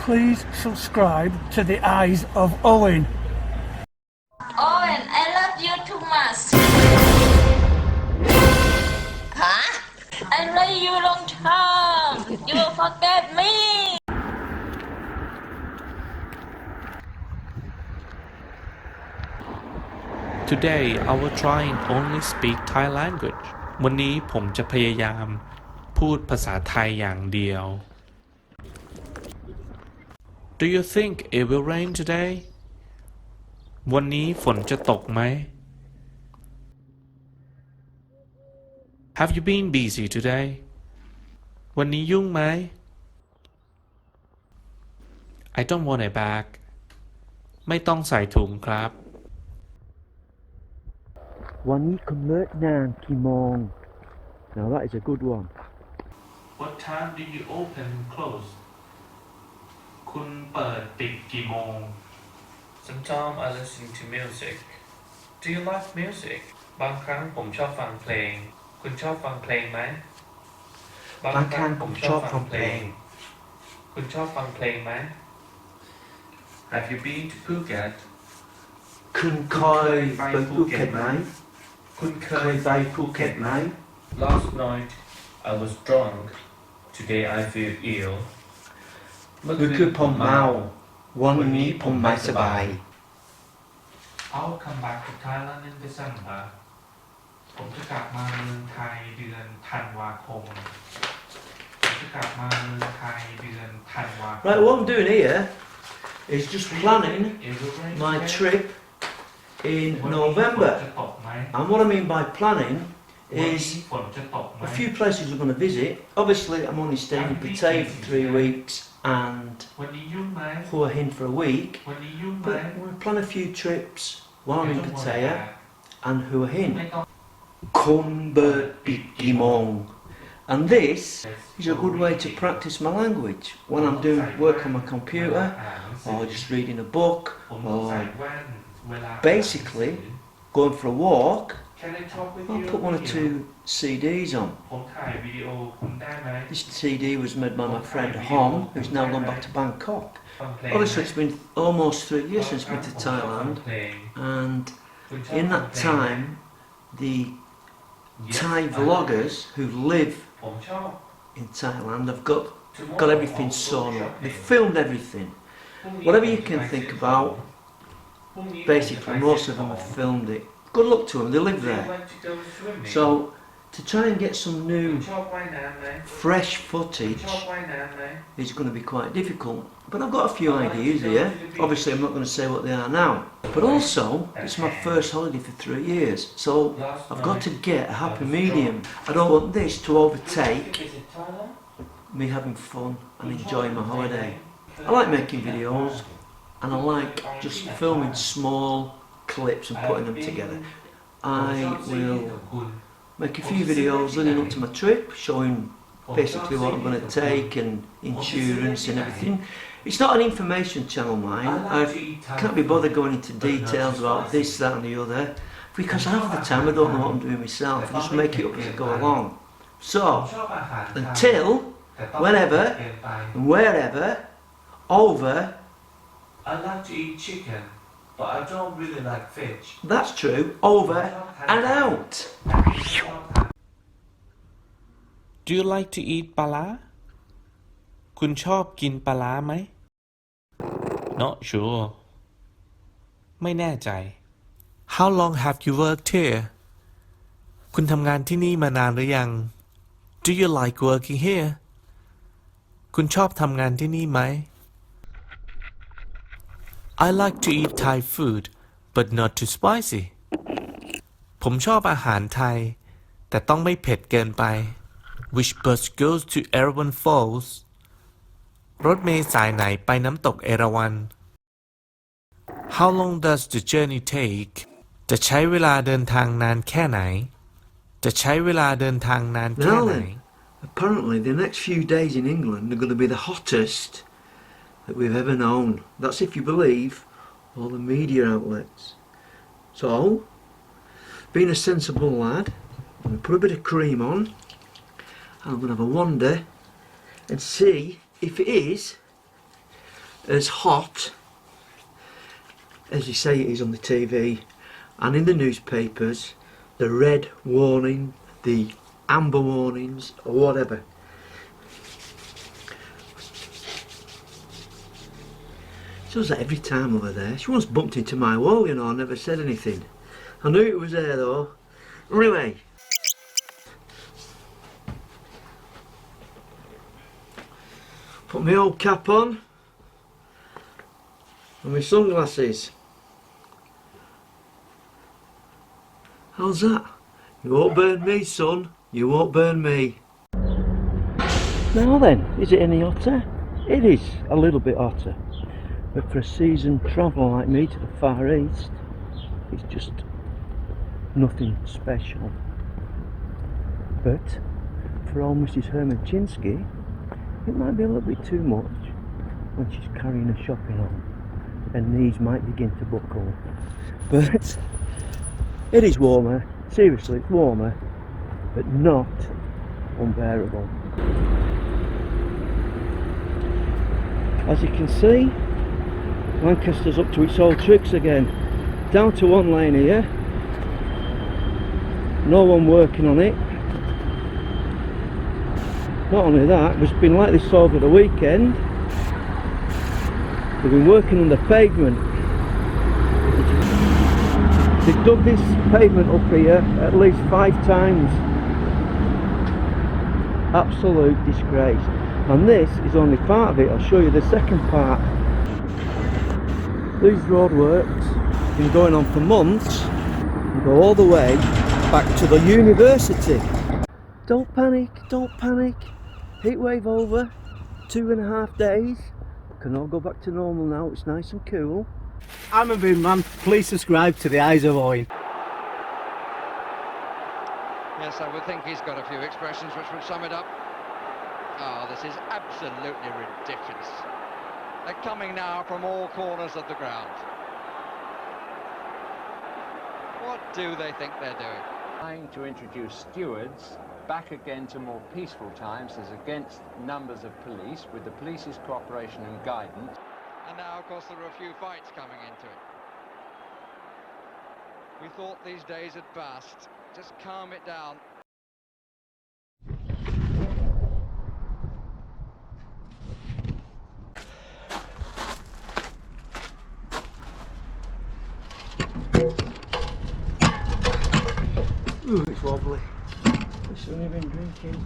please subscribe to the eyes of Owen. Owen, I love you too much. Hả? I love you long time. You will forget me. Today I will try and only speak Thai language. วันนี้ผมจะพยายามพูดภาษาไทยอย่างเดียว Do you think it will rain today? วันนี้ฝนจะตกไหม Have you been busy today? วันนี้ยุ่งไหม I don't want a bag. ไม่ต้องใส่ถุงครับ วันนี้คุณเลิกงานกี่โมง Now that is a good one. What time do you open and close? คุณเปิดปิดกี่โมง Sometimes I listen to music. Do you like music? บางครั้งผมชอบฟังเพลง คุณชอบฟังเพลงไหม บางครั้งผมชอบฟังเพลง คุณชอบฟังเพลงไหม Have you been to Phuket? คุณเคยไปภูเก็ตไหม คุณเค เค ย ยไปภูเก็ตไหม Last night I was drunk. Today I feel ill. เมื่อคืนผมเมา วันนี้ผมไม่สบาย I'll come back to Thailand in December. ผมจะกลับมาเมืองไทยเดือนธันวาคม Right, what I'm doing here is just planning my trip in November. And what I mean by planning is a few places we're going to visit. Obviously, I'm only staying in Pattaya for 3 weeks and Hua Hin for a week. But I'm going to plan a few trips while I'm in Pattaya and Hua Hin. Kunbert Bikimong. And this is a good way to practice my language when I'm doing work on my computer or just reading a book or basically going for a walk. I'll put 1 or 2 CDs on. This CD was made by my friend Hong, who's now gone back to Bangkok. Obviously it's been almost 3 years since I've been to Thailand, and in that time the Thai vloggers who live in Thailand have got everything sewn up. They filmed everything. Whatever you can think about, basically most of them have filmed it. Good luck to them, they live there. So to try and get some new fresh footage is going to be quite difficult. But I've got a few ideas here. Obviously I'm not going to say what they are now. But also, it's my first holiday for 3 years. So I've got to get a happy medium. I don't want this to overtake me having fun and enjoying my holiday. I like making videos and I like just filming small clips and putting them together. I will make a few videos leading up to my trip, showing basically what I'm going to take and insurance and everything. It's not an information channel, mine. I can't be bothered going into details about this, that and the other, because half the time I don't know what I'm doing myself. I just make it up as I go along. So, until, whenever, and wherever, over. I like to eat chicken, but I don't really like fish. That's true. Over and out. Do you like to eat ปลาร้า คุณชอบกินปลาร้าไหม Not sure ไม่แน่ใจ How long have you worked here คุณทำงานที่นี่มานานหรือยัง Do you like working here คุณชอบทำงานที่นี่ไหม I like to eat Thai food but not too spicy ผมชอบอาหารไทยแต่ต้องไม่เผ็ดเกินไป Which bus goes to Erawan Falls รถเมล์สายไหนไปน้ำตกเอราวัณ How long does the journey take จะใช้เวลาเดินทางนานแค่ไหน จะใช้เวลาเดินทางนานแค่ไหน Apparently the next few days in England are going to be the hottest that we've ever known. That's if you believe all the media outlets. So, being a sensible lad, I'm going to put a bit of cream on and I'm going to have a wander and see if it is as hot as they say it is on the TV and in the newspapers, the red warning, the amber warnings or whatever. She does that every time over there. She once bumped into my wall, you know, I never said anything. I knew it was there though. Anyway. Put my old cap on and my sunglasses. How's that? You won't burn me, son. You won't burn me. Now then, is it any hotter? It is a little bit hotter. But for a seasoned traveller like me to the Far East, it's just nothing special. But for old Mrs. Hermanchinsky, it might be a little bit too much when she's carrying her shopping on. Her knees might begin to buckle. But it is warmer, seriously it's warmer, but not unbearable. As you can see, Lancaster's up to its old tricks again. Down to one lane here, no one working on it. Not only that, it's been like this over the weekend. They've been working on the pavement. They've dug this pavement up here at least 5 times. Absolute disgrace. And this is only part of it. I'll show you the second part. These roadworks have been going on for months and go all the way back to the university. Don't panic, don't panic. Heatwave over, 2.5 days. Can all go back to normal now, it's nice and cool. I'm a big man, please subscribe to the Eyes of Owen. Yes, I would think he's got a few expressions which would sum it up. Oh, this is absolutely ridiculous. They're coming now from all corners of the ground. What do they think they're doing? Trying to introduce stewards back again to more peaceful times as against numbers of police, with the police's cooperation and guidance. And now, of course, there are a few fights coming into it. We thought these days had passed. Just calm it down. Ooh, it's wobbly. I shouldn't have been drinking.